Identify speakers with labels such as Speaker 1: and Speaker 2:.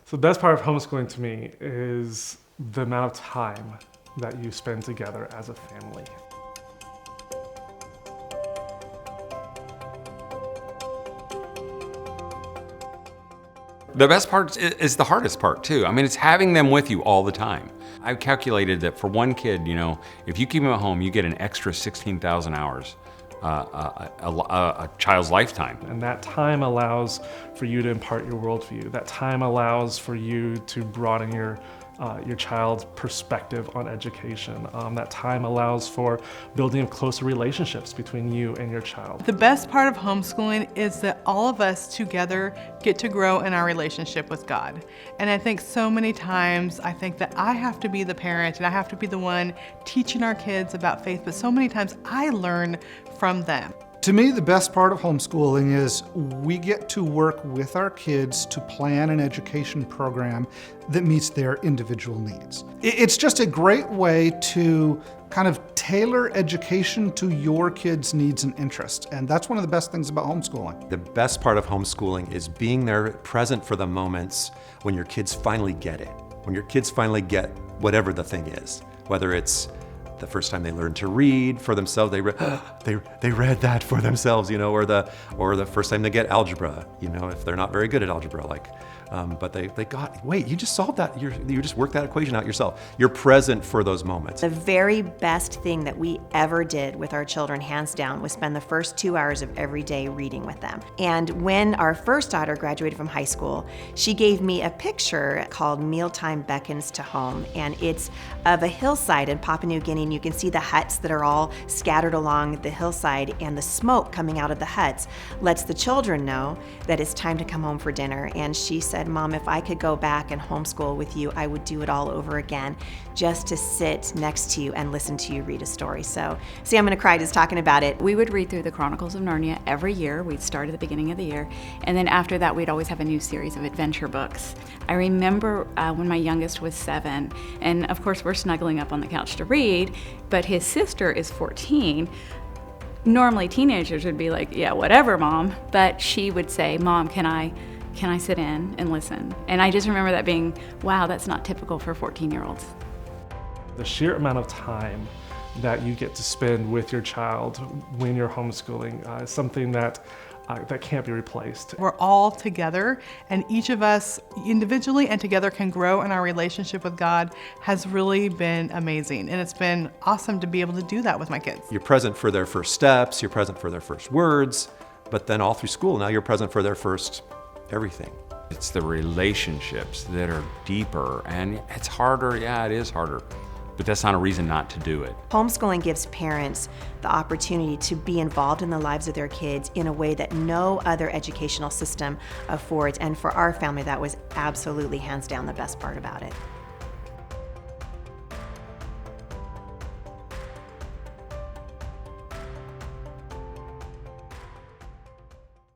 Speaker 1: So the best part of homeschooling to me is the amount of time that you spend together as a family.
Speaker 2: The best part is the hardest part too. I mean, it's having them with you all the time. I've calculated that for one kid, if you keep them at home, you get an extra 16,000 hours, a child's lifetime.
Speaker 1: And that time allows for you to impart your worldview. That time allows for you to broaden your child's perspective on education. That time allows for building of closer relationships between you and your child.
Speaker 3: The best part of homeschooling is that all of us together get to grow in our relationship with God. And I think so many times, I think that I have to be the parent and I have to be the one teaching our kids about faith, but so many times I learn from them.
Speaker 4: To me, the best part of homeschooling is we get to work with our kids to plan an education program that meets their individual needs. It's just a great way to kind of tailor education to your kids' needs and interests, and that's one of the best things about homeschooling.
Speaker 5: The best part of homeschooling is being there present for the moments when your kids finally get it, when your kids finally get whatever the thing is, whether it's the first time they learned to read for themselves, they read that for themselves, or the first time they get algebra, if they're not very good at algebra, but they got, wait, you just solved that, you just worked that equation out yourself. You're present for those moments.
Speaker 6: The very best thing that we ever did with our children, hands down, was spend the first 2 hours of every day reading with them. And when our first daughter graduated from high school, she gave me a picture called Mealtime Beckons to Home, and it's of a hillside in Papua New Guinea, and you can see the huts that are all scattered along the hillside, and the smoke coming out of the huts lets the children know that it's time to come home for dinner. And she said, "Mom, if I could go back and homeschool with you, I would do it all over again, just to sit next to you and listen to you read a story." So, see, I'm gonna cry just talking about it.
Speaker 7: We would read through the Chronicles of Narnia every year. We'd start at the beginning of the year, and then after that, we'd always have a new series of adventure books. I remember when my youngest was 7, and of course we're snuggling up on the couch to read, but his sister is 14. Normally teenagers would be like, "Yeah, whatever, Mom," but she would say, "Mom, can I sit in and listen?" And I just remember that being, wow, that's not typical for 14-year-olds.
Speaker 1: The sheer amount of time that you get to spend with your child when you're homeschooling is something that can't be replaced.
Speaker 3: We're all together, and each of us individually and together can grow in our relationship with God has really been amazing. And it's been awesome to be able to do that with my kids.
Speaker 5: You're present for their first steps, you're present for their first words, but then all through school, now you're present for their first everything.
Speaker 2: It's the relationships that are deeper, and it's harder. Yeah, it is harder, but that's not a reason not to do it.
Speaker 6: Homeschooling gives parents the opportunity to be involved in the lives of their kids in a way that no other educational system affords. And for our family, that was absolutely hands down the best part about it.